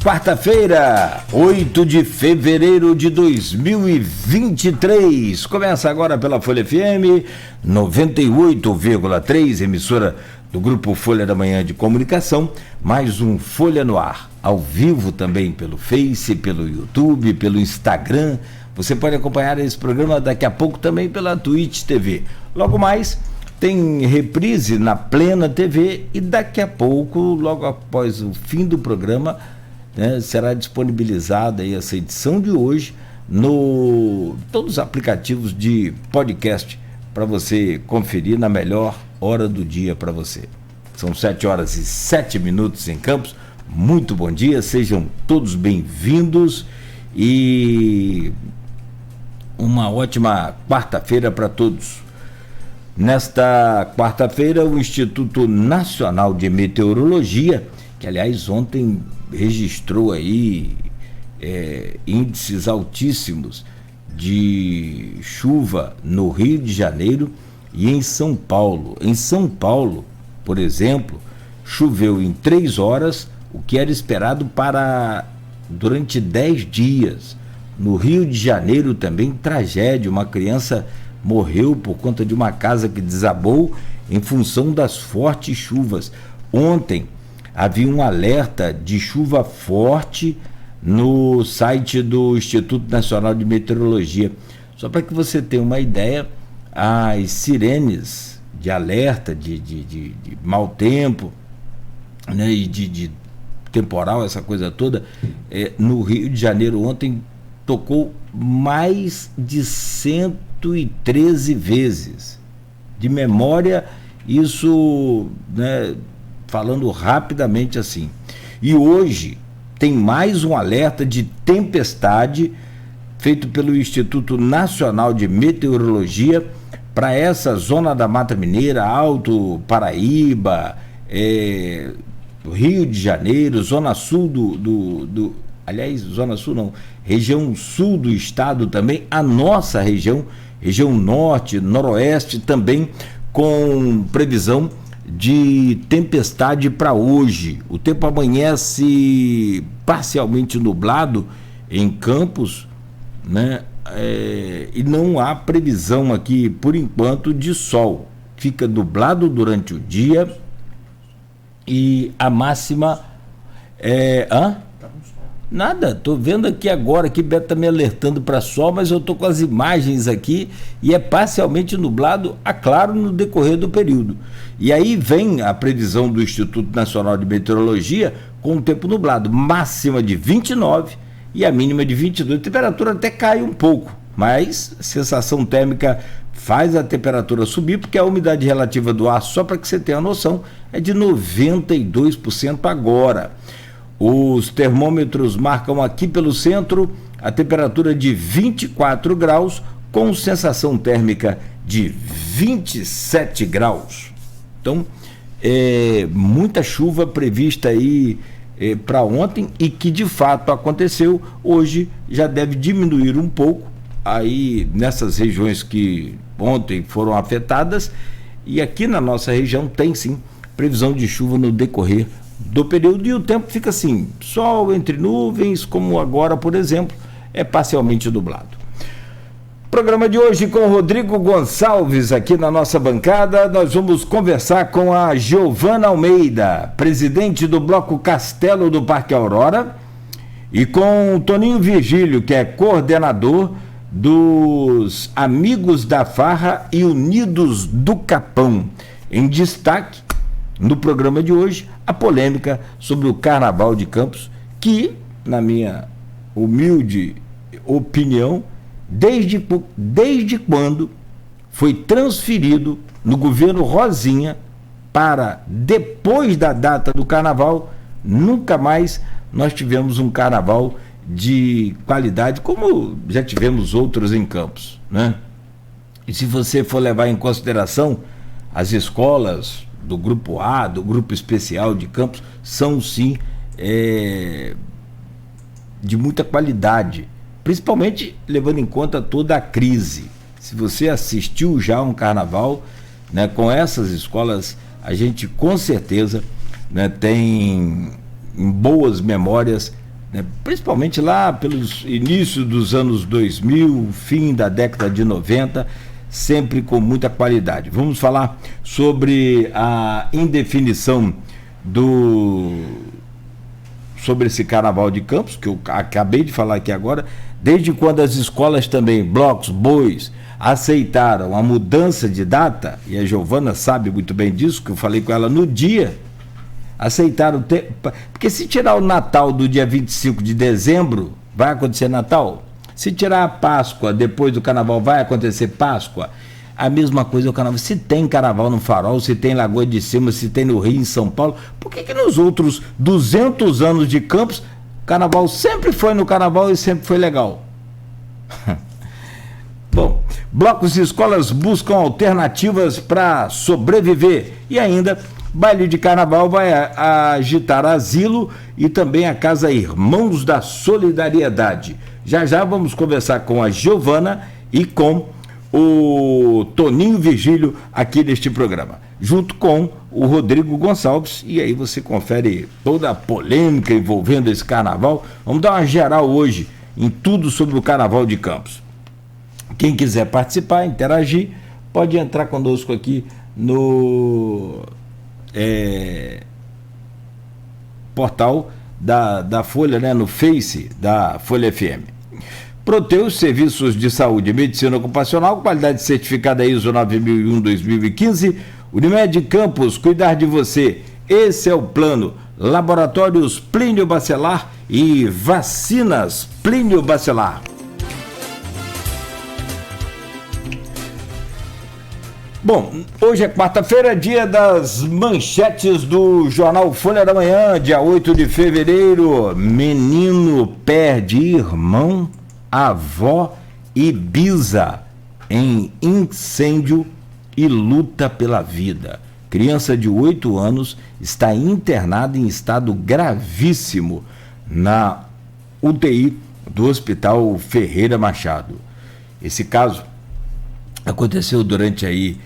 Quarta-feira, 8 de fevereiro de 2023. Começa agora pela Folha FM 98,3, emissora do Grupo Folha da Manhã de Comunicação. Mais um Folha no Ar, ao vivo também pelo Face, pelo YouTube, pelo Instagram. Você pode acompanhar esse programa daqui a pouco também pela Twitch TV. Logo mais, tem reprise na Plena TV e daqui a pouco, logo após o fim do programa, será disponibilizada aí essa edição de hoje no todos os aplicativos de podcast para você conferir na melhor hora do dia para você. São 7h07 em Campos. Muito bom dia, sejam todos bem-vindos e uma ótima quarta-feira para todos. Nesta quarta-feira, o Instituto Nacional de Meteorologia, que aliás ontem registrou aí índices altíssimos de chuva no Rio de Janeiro e em São Paulo. Em São Paulo, por exemplo, choveu em 3 horas, o que era esperado para durante 10 dias. No Rio de Janeiro também tragédia, uma criança morreu por conta de uma casa que desabou em função das fortes chuvas. Ontem havia um alerta de chuva forte no site do Instituto Nacional de Meteorologia. Só para que você tenha uma ideia, as sirenes de alerta de mau tempo, né, e de temporal, essa coisa toda, no Rio de Janeiro ontem tocou mais de 113 vezes. De memória, isso, né, falando rapidamente assim. E hoje tem mais um alerta de tempestade feito pelo Instituto Nacional de Meteorologia para essa zona da Mata Mineira, Alto Paraíba, Rio de Janeiro, zona sul aliás, zona sul não, região sul do estado também, a nossa região norte, noroeste também, com previsão de tempestade para hoje. O tempo amanhece parcialmente nublado em Campos, né? E não há previsão aqui, por enquanto, de sol. Fica nublado durante o dia e a máxima Nada, tô vendo aqui agora, que Beto tá me alertando para sol, mas eu tô com as imagens aqui e é parcialmente nublado, claro, no decorrer do período. E aí vem a previsão do Instituto Nacional de Meteorologia com o tempo nublado, máxima de 29 e a mínima de 22. A temperatura até cai um pouco, mas a sensação térmica faz a temperatura subir, porque a umidade relativa do ar, só para que você tenha noção, é de 92% agora. Os termômetros marcam aqui pelo centro a temperatura de 24 graus, com sensação térmica de 27 graus. Então, muita chuva prevista aí para ontem e que de fato aconteceu. Hoje já deve diminuir um pouco aí nessas regiões que ontem foram afetadas, e aqui na nossa região tem sim previsão de chuva no decorrer do período, e o tempo fica assim, sol entre nuvens, como agora, por exemplo, é parcialmente nublado. Programa de hoje com o Rodrigo Gonçalves aqui na nossa bancada. Nós vamos conversar com a Giovana Almeida, presidente do Bloco Castelo do Parque Aurora, e com o Toninho Virgílio, que é coordenador dos Amigos da Farra e Unidos do Capão. Em destaque no programa de hoje, a polêmica sobre o Carnaval de Campos, que, na minha humilde opinião, desde quando foi transferido no governo Rosinha para depois da data do Carnaval, nunca mais nós tivemos um Carnaval de qualidade, como já tivemos outros em Campos, né? E se você for levar em consideração, as escolas do Grupo A, do Grupo Especial de Campos, são sim de muita qualidade, principalmente levando em conta toda a crise. Se você assistiu já um carnaval, né, com essas escolas, a gente com certeza, né, tem boas memórias né? Principalmente lá pelos inícios dos anos 2000, fim da década de 90, sempre com muita qualidade. Vamos falar sobre a indefinição sobre esse Carnaval de Campos, que eu acabei de falar aqui agora, desde quando as escolas também, blocos, bois, aceitaram a mudança de data, e a Giovana sabe muito bem disso, que eu falei com ela no dia, aceitaram, porque se tirar o Natal do dia 25 de dezembro, vai acontecer Natal? Se tirar a Páscoa depois do Carnaval, vai acontecer Páscoa? A mesma coisa o Carnaval. Se tem Carnaval no Farol, se tem Lagoa de Cima, se tem no Rio, em São Paulo, por que nos outros 200 anos de Campos, Carnaval sempre foi no Carnaval e sempre foi legal? Bom, blocos e escolas buscam alternativas para sobreviver. E ainda, baile de Carnaval vai agitar asilo e também a Casa Irmãos da Solidariedade. Já já vamos conversar com a Giovana e com o Toninho Virgílio aqui neste programa, junto com o Rodrigo Gonçalves, e aí você confere toda a polêmica envolvendo esse carnaval. Vamos dar uma geral hoje em tudo sobre o Carnaval de Campos. Quem quiser participar, interagir, pode entrar conosco aqui no portal da Folha, né, no Face da Folha FM. Proteus, serviços de saúde e medicina ocupacional, qualidade certificada ISO 9001-2015, Unimed Campos, cuidar de você, esse é o plano. Laboratórios Plínio Bacelar e vacinas Plínio Bacelar. Bom, hoje é quarta-feira, dia das manchetes do jornal Folha da Manhã, dia 8 de fevereiro. Menino perde irmão, avó e bisa em incêndio e luta pela vida. Criança de 8 anos está internada em estado gravíssimo na UTI do Hospital Ferreira Machado. Esse caso aconteceu durante aí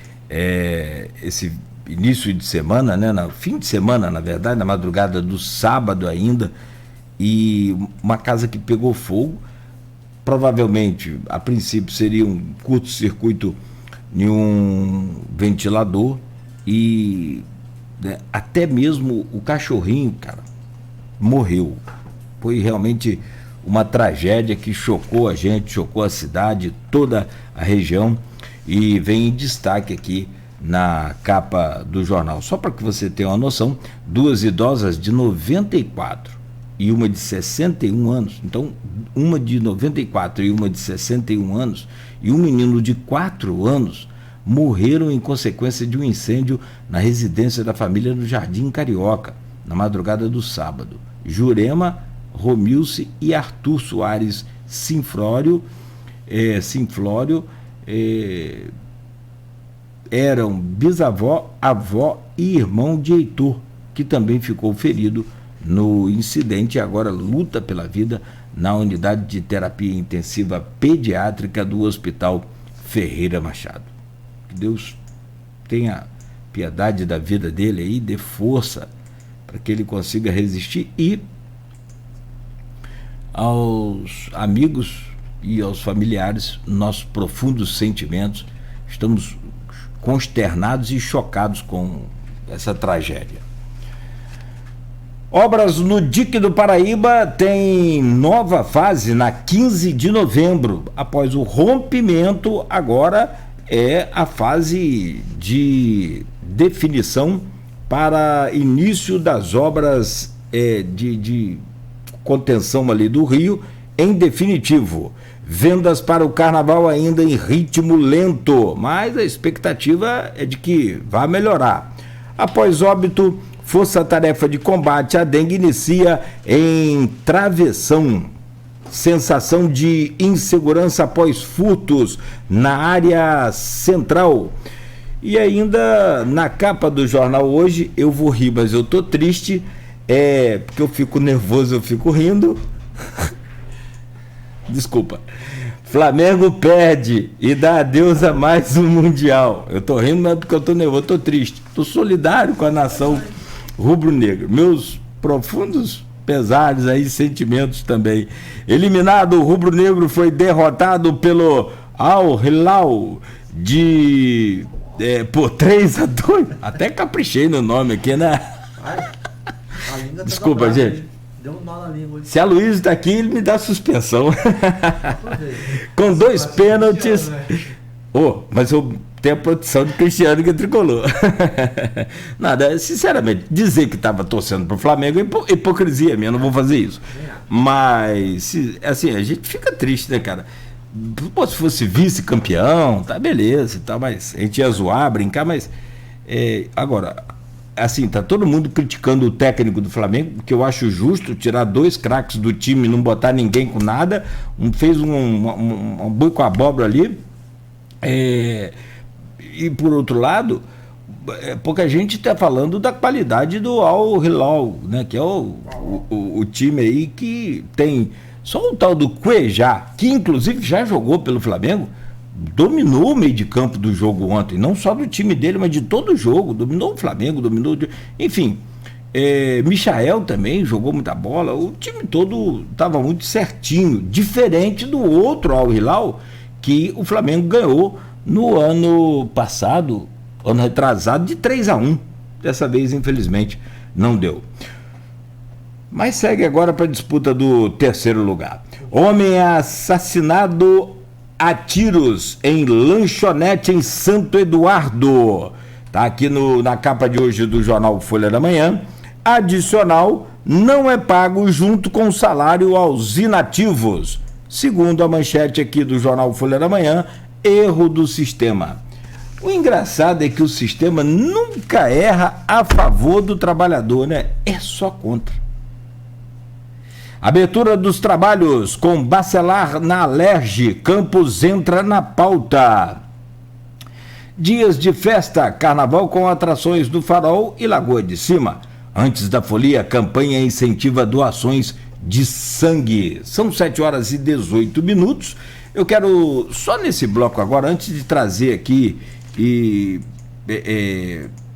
esse início de semana, né, no fim de semana, na verdade, na madrugada do sábado ainda, e uma casa que pegou fogo. Provavelmente, a princípio, seria um curto-circuito em um ventilador e, né, até mesmo o cachorrinho, cara, morreu. Foi realmente uma tragédia que chocou a gente, chocou a cidade, toda a região, e vem em destaque aqui na capa do jornal. Só para que você tenha uma noção, 2 idosas de 94 e uma de 61 anos, então uma de 94 e uma de 61 anos, e um menino de 4 anos morreram em consequência de um incêndio na residência da família no Jardim Carioca, na madrugada do sábado. Jurema, Romilce e Arthur Soares Sinflório eram bisavó, avó e irmão de Heitor, que também ficou ferido no incidente e agora luta pela vida na unidade de terapia intensiva pediátrica do Hospital Ferreira Machado. Que Deus tenha piedade da vida dele aí, dê força para que ele consiga resistir, e aos amigos e aos familiares, nossos profundos sentimentos. Estamos consternados e chocados com essa tragédia. Obras no Dique do Paraíba têm nova fase na 15 de novembro. Após o rompimento, agora é a fase de definição para início das obras de contenção ali do rio, em definitivo. Vendas para o carnaval ainda em ritmo lento, mas a expectativa é de que vá melhorar. Após óbito, Força Tarefa de Combate à Dengue inicia em Travessão. Sensação de insegurança após furtos na área central. E ainda na capa do jornal hoje, eu vou rir, mas eu tô triste, porque eu fico nervoso, eu fico rindo. Desculpa. Flamengo perde e dá adeus a mais um Mundial. Eu tô rindo, não é porque eu tô nervoso, eu tô triste. Tô solidário com a nação rubro-negra. Meus profundos pesares aí, sentimentos também. Eliminado, o rubro-negro foi derrotado pelo Al Hilal por 3-2. Até caprichei no nome aqui, né? Desculpa, gente. Deu um nó na língua. Se a Luísa está aqui, ele me dá suspensão. Com 2 pênaltis. Mas eu tenho a proteção de Cristiano, que tricolor. Nada, sinceramente, dizer que estava torcendo para o Flamengo é hipocrisia minha, não vou fazer isso. Mas, assim, a gente fica triste, né, cara? Pô, se fosse vice-campeão, tá beleza, tá, mas a gente ia zoar, brincar, mas agora, assim, tá todo mundo criticando o técnico do Flamengo, que eu acho justo tirar 2 craques do time e não botar ninguém com nada, fez um boi com abóbora ali, e por outro lado, pouca gente está falando da qualidade do Al Hilal, né, que é o time aí que tem só o tal do Cuejá, que inclusive já jogou pelo Flamengo, dominou o meio de campo do jogo ontem, não só do time dele, mas de todo o jogo, dominou o Flamengo, enfim, Michael também jogou muita bola, o time todo estava muito certinho, diferente do outro Al Hilal, que o Flamengo ganhou no ano passado, ano retrasado, de 3-1, dessa vez infelizmente não deu. Mas segue agora para a disputa do 3º lugar. Homem é assassinado a tiros em lanchonete em Santo Eduardo. Está aqui na capa de hoje do jornal Folha da Manhã. Adicional não é pago junto com o salário aos inativos. Segundo a manchete aqui do jornal Folha da Manhã, erro do sistema. O engraçado é que o sistema nunca erra a favor do trabalhador, né? É só contra. Abertura dos trabalhos com Bacelar na Alerj, Campos entra na pauta. Dias de festa, carnaval com atrações do Farol e Lagoa de Cima. Antes da folia, campanha incentiva doações de sangue. São 7h18. Eu quero, só nesse bloco agora, antes de trazer aqui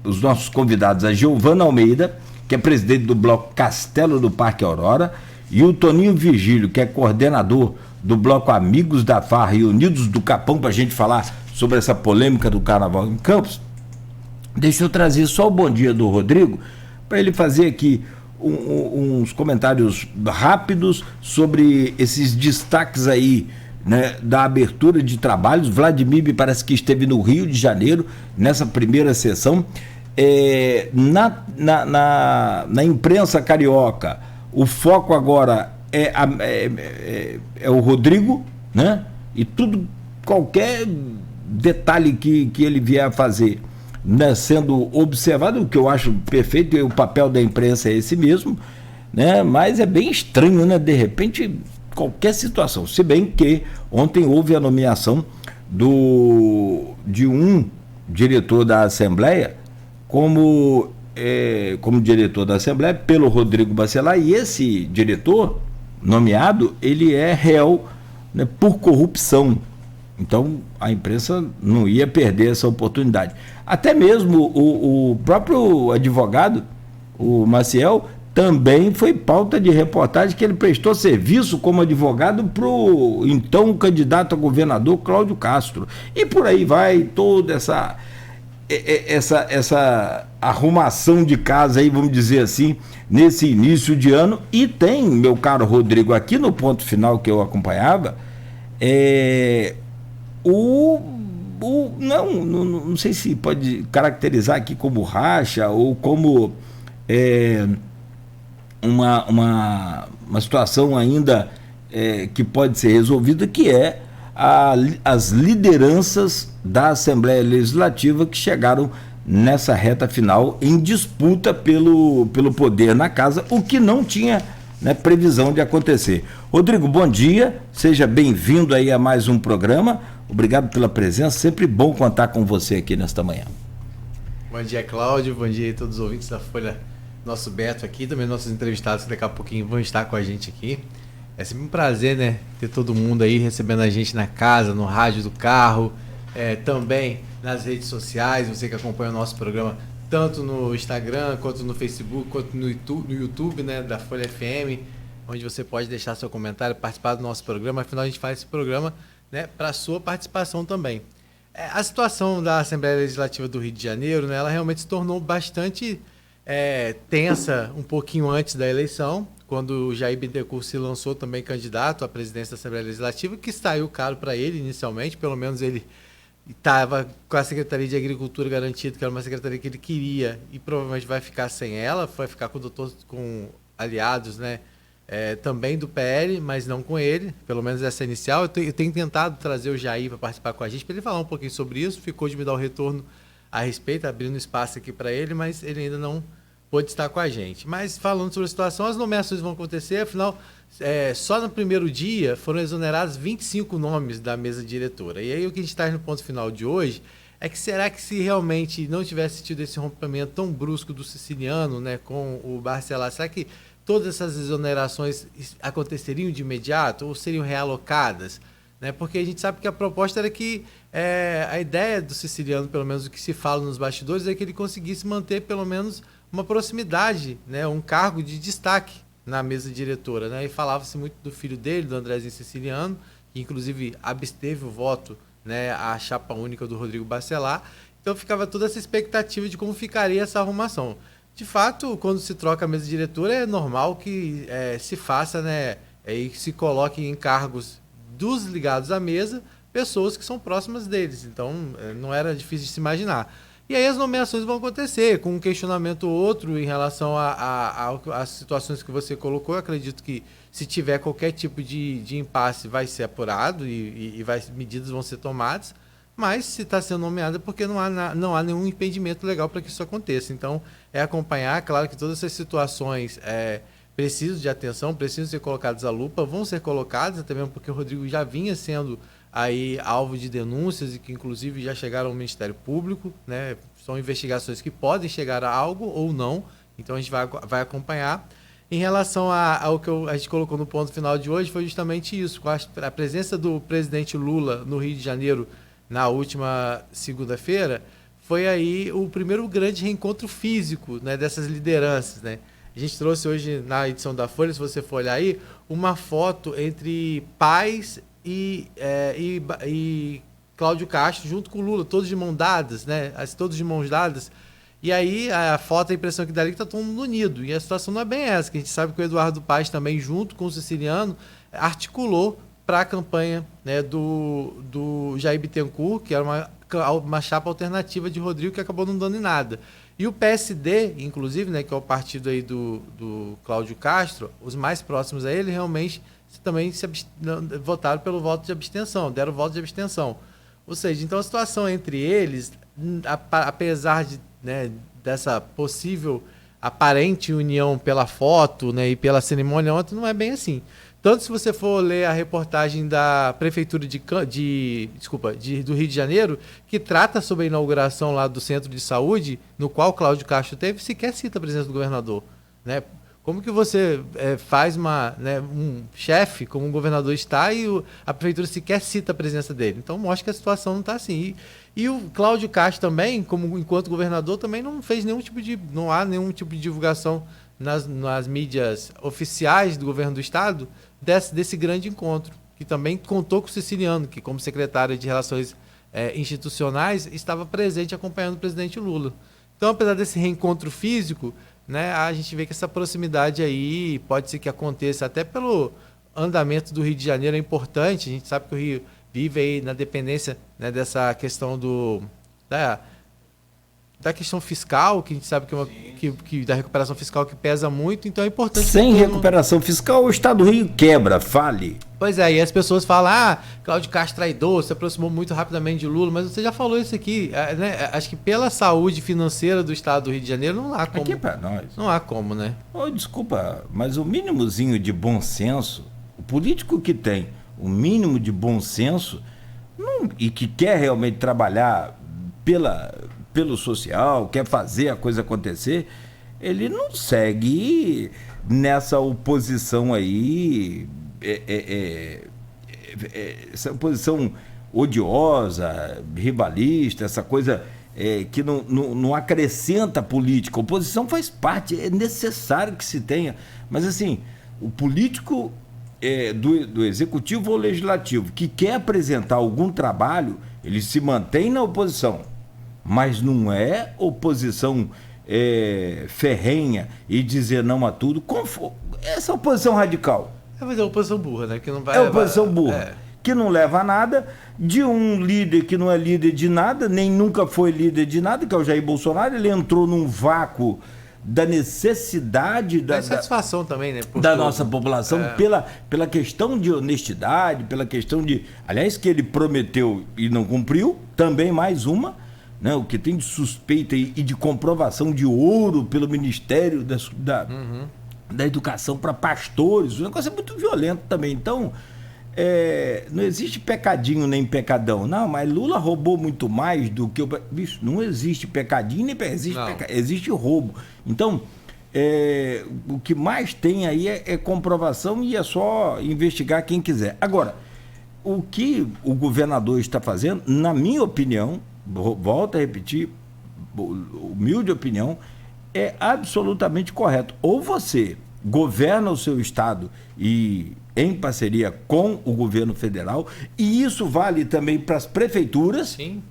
os nossos convidados, a Giovana Almeida, que é presidente do bloco Castelo do Parque Aurora, e o Toninho Virgílio, que é coordenador do bloco Amigos da Farra e Unidos do Capão, para a gente falar sobre essa polêmica do carnaval em Campos. Deixa eu trazer só o bom dia do Rodrigo, para ele fazer aqui uns comentários rápidos sobre esses destaques aí, né, da abertura de trabalhos. Vladimir me parece que esteve no Rio de Janeiro nessa primeira sessão. Na imprensa carioca, o foco agora é o Rodrigo, né? E tudo, qualquer detalhe que ele vier a fazer, né, sendo observado, o que eu acho perfeito, e o papel da imprensa é esse mesmo, né? Mas é bem estranho, né? De repente, qualquer situação. Se bem que ontem houve a nomeação de um diretor da Assembleia como diretor da Assembleia pelo Rodrigo Bacelar, e esse diretor nomeado, ele é réu, né, por corrupção. Então a imprensa não ia perder essa oportunidade. Até mesmo o próprio advogado, o Maciel, também foi pauta de reportagem, que ele prestou serviço como advogado para o então candidato a governador Cláudio Castro. E por aí vai toda essa arrumação de casa aí, vamos dizer assim, nesse início de ano. E tem, meu caro Rodrigo, aqui no ponto final que eu acompanhava, não sei se pode caracterizar aqui como racha ou como uma situação ainda que pode ser resolvida, que é as lideranças da Assembleia Legislativa que chegaram nessa reta final em disputa pelo poder na casa, o que não tinha, né, previsão de acontecer. Rodrigo, bom dia, seja bem-vindo aí a mais um programa, obrigado pela presença, sempre bom contar com você aqui nesta manhã. Bom dia, Cláudio, bom dia a todos os ouvintes da Folha, nosso Beto aqui, também nossos entrevistados que daqui a pouquinho vão estar com a gente aqui. É sempre um prazer, né, ter todo mundo aí recebendo a gente na casa, no rádio do carro, também nas redes sociais. Você que acompanha o nosso programa tanto no Instagram, quanto no Facebook, quanto no YouTube, né, da Folha FM, onde você pode deixar seu comentário, participar do nosso programa. Afinal, a gente faz esse programa, né, para a sua participação também. A situação da Assembleia Legislativa do Rio de Janeiro, né, ela realmente se tornou bastante tensa um pouquinho antes da eleição, quando o Jair Bittencourt se lançou também candidato à presidência da Assembleia Legislativa, que saiu caro para ele inicialmente, pelo menos ele estava com a Secretaria de Agricultura garantida, que era uma secretaria que ele queria, e provavelmente vai ficar sem ela, vai ficar com aliados, né, também do PL, mas não com ele, pelo menos essa inicial. Eu tenho tentado trazer o Jair para participar com a gente, para ele falar um pouquinho sobre isso, ficou de me dar o retorno a respeito, abrindo espaço aqui para ele, mas ele ainda não pôde estar com a gente. Mas falando sobre a situação, as nomeações vão acontecer, afinal, só no primeiro dia foram exonerados 25 nomes da mesa diretora. E aí o que a gente está no ponto final de hoje é que será que se realmente não tivesse tido esse rompimento tão brusco do siciliano, né, com o Barcelar, será que todas essas exonerações aconteceriam de imediato ou seriam realocadas? Né? Porque a gente sabe que a proposta era que a ideia do siciliano, pelo menos o que se fala nos bastidores, é que ele conseguisse manter pelo menos uma proximidade, né, um cargo de destaque na mesa diretora. Né? E falava-se muito do filho dele, do Andrezinho Siciliano, que inclusive absteve o voto, né, à chapa única do Rodrigo Barcelar. Então ficava toda essa expectativa de como ficaria essa arrumação. De fato, quando se troca a mesa diretora, é normal que se faça, né, e se coloque em cargos dos ligados à mesa pessoas que são próximas deles. Então, não era difícil de se imaginar. E aí as nomeações vão acontecer, com um questionamento ou outro em relação às situações que você colocou. Eu acredito que se tiver qualquer tipo de impasse vai ser apurado e medidas vão ser tomadas, mas se está sendo nomeada é porque não há nenhum impedimento legal para que isso aconteça. Então, é acompanhar, claro que todas essas situações precisam de atenção, precisam ser colocadas à lupa, vão ser colocadas, até mesmo porque o Rodrigo já vinha sendo aí alvo de denúncias e que inclusive já chegaram ao Ministério Público, né? São investigações que podem chegar a algo ou não, então a gente vai acompanhar. Em relação ao que a gente colocou no ponto final de hoje, foi justamente isso, com a presença do presidente Lula no Rio de Janeiro na última segunda-feira, foi aí o primeiro grande reencontro físico, né, dessas lideranças, né? A gente trouxe hoje na edição da Folha, se você for olhar aí, uma foto entre Paz e Cláudio Castro junto com o Lula, todos de mãos dadas, né? Todos de mãos dadas. E aí a foto, a impressão que dá ali que está todo mundo unido. E a situação não é bem essa, que a gente sabe que o Eduardo Paes também, junto com o siciliano, articulou para a campanha, né, do Jair Bittencourt, que era uma chapa alternativa de Rodrigo, que acabou não dando em nada. E o PSD, inclusive, né, que é o partido aí do Cláudio Castro, os mais próximos a ele realmente também votaram pelo voto de abstenção, deram voto de abstenção. Ou seja, então a situação entre eles, apesar de, né, dessa possível aparente união pela foto, né, e pela cerimônia ontem, não é bem assim. Tanto se você for ler a reportagem da Prefeitura do Rio de Janeiro, que trata sobre a inauguração lá do Centro de Saúde, no qual Cláudio Castro teve, sequer cita a presença do governador. Né? Como que você faz um chefe, como um governador está, e a Prefeitura sequer cita a presença dele? Então mostra que a situação não está assim. E o Cláudio Castro também, enquanto governador, também não fez não há nenhum tipo de divulgação nas mídias oficiais do governo do estado desse grande encontro, que também contou com o siciliano, que como secretário de Relações Institucionais estava presente acompanhando o presidente Lula. Então, apesar desse reencontro físico, né, a gente vê que essa proximidade aí pode ser que aconteça até pelo andamento do Rio de Janeiro, é importante. A gente sabe que o Rio vive aí na dependência, né, dessa questão da questão fiscal, que a gente sabe que da recuperação fiscal, que pesa muito, então é importante... Sem recuperação fiscal, o Estado do Rio quebra, fale. Pois é, e as pessoas falam, Cláudio Castro traidor, se aproximou muito rapidamente de Lula, mas você já falou isso aqui, né? Acho que pela saúde financeira do Estado do Rio de Janeiro não há como... Aqui é pra nós. Não há como, né? Desculpa, mas o mínimozinho de bom senso, o político que tem o mínimo de bom senso e que quer realmente trabalhar pelo social, quer fazer a coisa acontecer, ele não segue nessa oposição aí, essa oposição odiosa, rivalista, essa coisa que não acrescenta política. A oposição faz parte, é necessário que se tenha. Mas, assim, o político do executivo ou legislativo que quer apresentar algum trabalho, ele se mantém na oposição, mas não é oposição ferrenha e dizer não a tudo. Essa oposição radical. Mas é oposição burra, né? Que não vai oposição burra. Que não leva a nada, de um líder que não é líder de nada, nem nunca foi líder de nada, que é o Jair Bolsonaro. Ele entrou num vácuo da necessidade da satisfação também, né? Da nossa população, pela questão de honestidade, pela questão de, aliás, que ele prometeu e não cumpriu, também mais uma, né? O que tem de suspeita e de comprovação de ouro pelo Ministério da Educação para pastores. O negócio é muito violento também. Então, não existe pecadinho nem pecadão. Não, mas Lula roubou muito mais do que bicho, não existe pecadinho nem existe roubo. Então, o que mais tem aí é comprovação, e é só investigar quem quiser. Agora, o que o governador está fazendo, na minha opinião, volto a repetir, humilde opinião, é absolutamente correto. Ou você governa o seu estado e em parceria com o governo federal, e isso vale também para as prefeituras. Sim.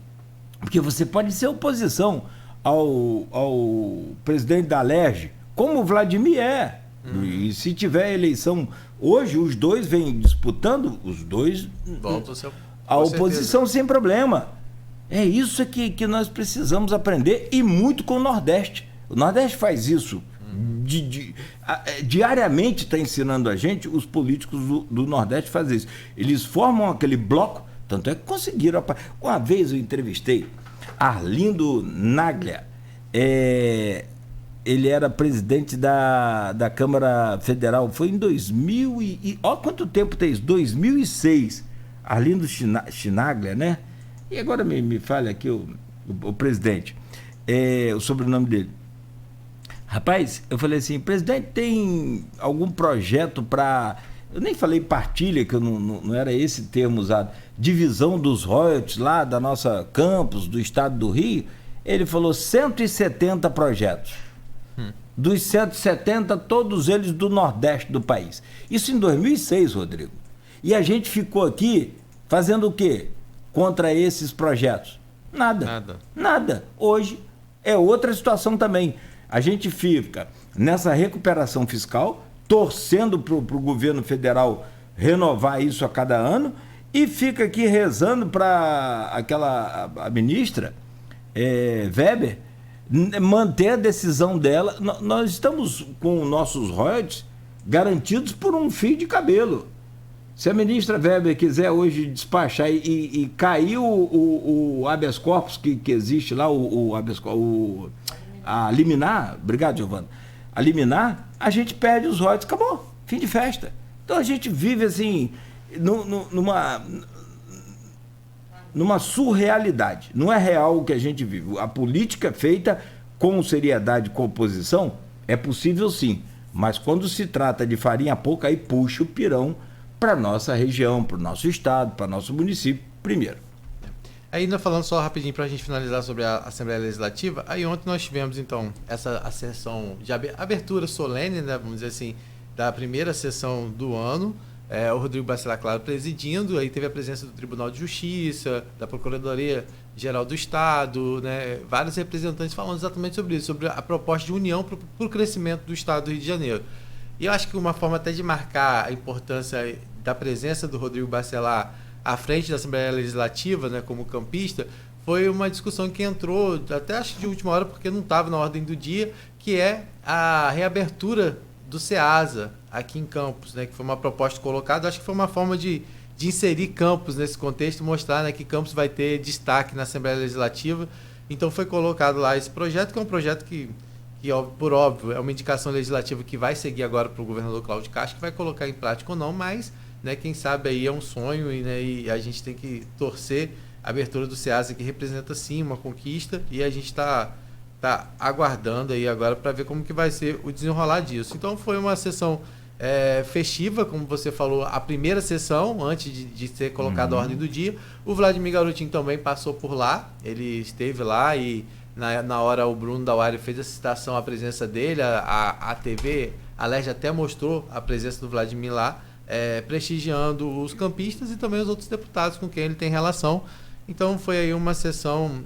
Porque você pode ser oposição ao presidente da Alerj, como o Vladimir é. E se tiver eleição hoje, os dois vêm disputando, os dois voltam a oposição sem problema. É isso que nós precisamos aprender, e muito com o Nordeste. O Nordeste faz isso. Diariamente está ensinando a gente, os políticos do Nordeste fazer isso. Eles formam aquele bloco, tanto é que conseguiram. Uma vez eu entrevistei Arlindo Naglia, ele era presidente da Câmara Federal, foi em 2000 olha quanto tempo tem isso, 2006, Arlindo Chinaglia, né? E agora me fale aqui o presidente, o sobrenome dele. Rapaz, eu falei assim, presidente, tem algum projeto para... Eu nem falei partilha, que não era esse termo usado. Divisão dos royalties lá da nossa campus, do estado do Rio. Ele falou 170 projetos. Dos 170, todos eles do Nordeste do país. Isso em 2006, Rodrigo. E a gente ficou aqui fazendo o quê contra esses projetos? Nada. Hoje é outra situação também. A gente fica nessa recuperação fiscal, torcendo para o governo federal renovar isso a cada ano, e fica aqui rezando para a ministra Weber manter a decisão dela. Nós estamos com nossos royalties garantidos por um fio de cabelo. Se a ministra Weber quiser hoje despachar e cair o habeas corpus que existe lá, a liminar, obrigado, Giovana, a liminar, a gente perde os royalties, acabou, fim de festa. Então a gente vive assim, numa surrealidade. Não é real o que a gente vive. A política feita com seriedade, com oposição, é possível sim, mas quando se trata de farinha pouca, aí puxa o pirão para nossa região, para o nosso estado, para nosso município primeiro. Ainda falando só rapidinho para a gente finalizar sobre a Assembleia Legislativa, aí ontem nós tivemos então a sessão de abertura solene, né, vamos dizer assim, da primeira sessão do ano, o Rodrigo Bacelar, claro, presidindo, aí teve a presença do Tribunal de Justiça, da Procuradoria Geral do Estado, né, vários representantes falando exatamente sobre isso, sobre a proposta de união para o crescimento do Estado do Rio de Janeiro. E eu acho que uma forma até de marcar a importância da presença do Rodrigo Bacelar à frente da Assembleia Legislativa, né, como campista, foi uma discussão que entrou, até acho de última hora, porque não estava na ordem do dia, que é a reabertura do SEASA aqui em Campos, né, que foi uma proposta colocada. Acho que foi uma forma de inserir Campos nesse contexto, mostrar, né, que Campos vai ter destaque na Assembleia Legislativa. Então foi colocado lá esse projeto, que é um projeto que por óbvio, é uma indicação legislativa que vai seguir agora para o governador Cláudio Castro, que vai colocar em prática ou não, mas, né, quem sabe aí é um sonho, e a gente tem que torcer a abertura do SEASA, que representa sim uma conquista, e a gente está aguardando aí agora para ver como que vai ser o desenrolar disso. Então foi uma sessão festiva, como você falou, a primeira sessão, antes de ser colocada a ordem do dia. O Vladimir Garotinho também passou por lá, ele esteve lá e na hora o Bruno Dauari fez a citação à presença dele, a TV, a LERJ até mostrou a presença do Vladimir lá, prestigiando os campistas e também os outros deputados com quem ele tem relação. Então foi aí uma sessão,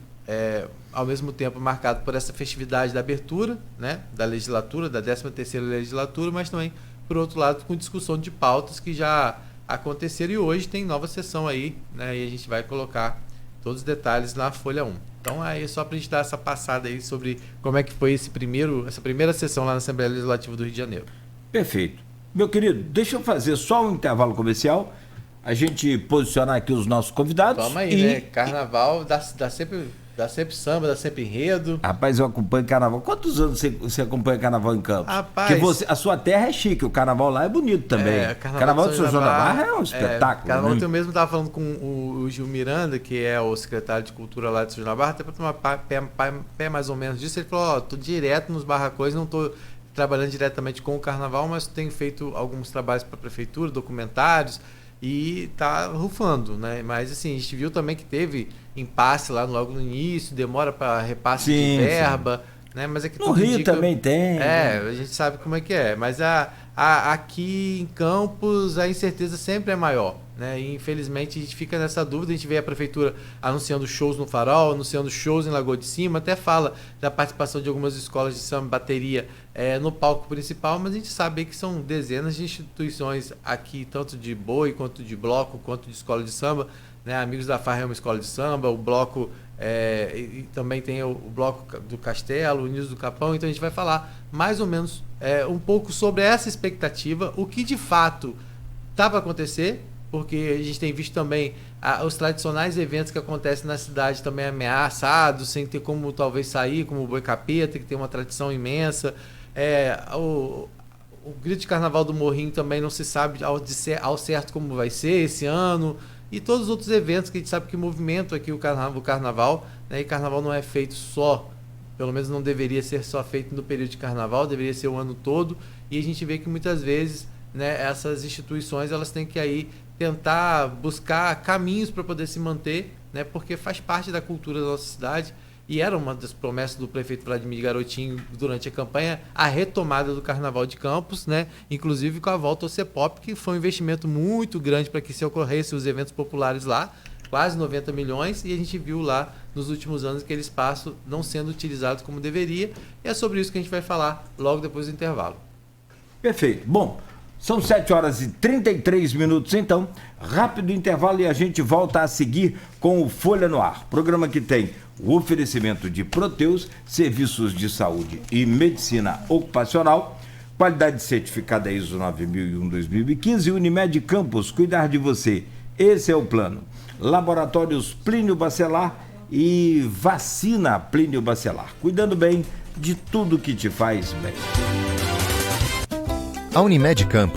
ao mesmo tempo marcada por essa festividade da abertura, né, da legislatura, da 13ª legislatura, mas também, por outro lado, com discussão de pautas que já aconteceram e hoje tem nova sessão aí, né, e a gente vai colocar todos os detalhes na Folha 1. Então aí só para a gente dar essa passada aí sobre como é que foi essa primeira sessão lá na Assembleia Legislativa do Rio de Janeiro. Perfeito. Meu querido, deixa eu fazer só um intervalo comercial, a gente posicionar aqui os nossos convidados. Toma aí, né? Carnaval, dá sempre samba, dá sempre enredo. Rapaz, eu acompanho carnaval. Quantos anos você acompanha carnaval em Campos? Rapaz, porque a sua terra é chique, o carnaval lá é bonito também. Carnaval de São João da Barra é um espetáculo. Carnaval, eu mesmo estava falando com o Gil Miranda, que é o secretário de Cultura lá de São João da Barra, até para tomar pé mais ou menos disso. Ele falou: tô direto nos barracões, não tô trabalhando diretamente com o carnaval, mas tenho feito alguns trabalhos para a prefeitura, documentários, e tá rufando, né? Mas assim, a gente viu também que teve impasse lá logo no início, demora para repasse de verba, né? Mas é que no Rio também tem. A gente sabe como é que é, mas aqui em Campos a incerteza sempre é maior, né? E infelizmente a gente fica nessa dúvida. A gente vê a prefeitura anunciando shows no Farol, anunciando shows em Lagoa de Cima, até fala da participação de algumas escolas de samba, bateria no palco principal, mas a gente sabe que são dezenas de instituições aqui, tanto de boi, quanto de bloco, quanto de escola de samba, né? Amigos da Farra é uma escola de samba, o bloco e também tem o bloco do Castelo, o Unidos do Capão. Então a gente vai falar mais ou menos um pouco sobre essa expectativa, o que de fato está para acontecer, porque a gente tem visto também os tradicionais eventos que acontecem na cidade também ameaçados, sem ter como talvez sair, como o Boi Capeta, que tem uma tradição imensa. O Grito de Carnaval do Morrinho também não se sabe ao certo como vai ser esse ano, e todos os outros eventos que a gente sabe que movimentam aqui o carnaval, né? E carnaval não é feito só, pelo menos não deveria ser só feito no período de carnaval, deveria ser o ano todo, e a gente vê que muitas vezes, né, essas instituições elas têm que aí tentar buscar caminhos para poder se manter, né, porque faz parte da cultura da nossa cidade. E era uma das promessas do prefeito Vladimir Garotinho durante a campanha, a retomada do Carnaval de Campos, né? Inclusive com a volta ao CEPOP, que foi um investimento muito grande para que se ocorressem os eventos populares lá, quase 90 milhões, e a gente viu lá nos últimos anos aquele espaço não sendo utilizado como deveria, e é sobre isso que a gente vai falar logo depois do intervalo. Perfeito. Bom, são 7h33, então, rápido intervalo e a gente volta a seguir com o Folha no Ar, programa que tem o oferecimento de Proteus, serviços de saúde e medicina ocupacional, qualidade certificada ISO 9001-2015 e Unimed Campos, cuidar de você, esse é o plano. Laboratórios Plínio Bacelar e vacina Plínio Bacelar, cuidando bem de tudo que te faz bem. A Unimed Campos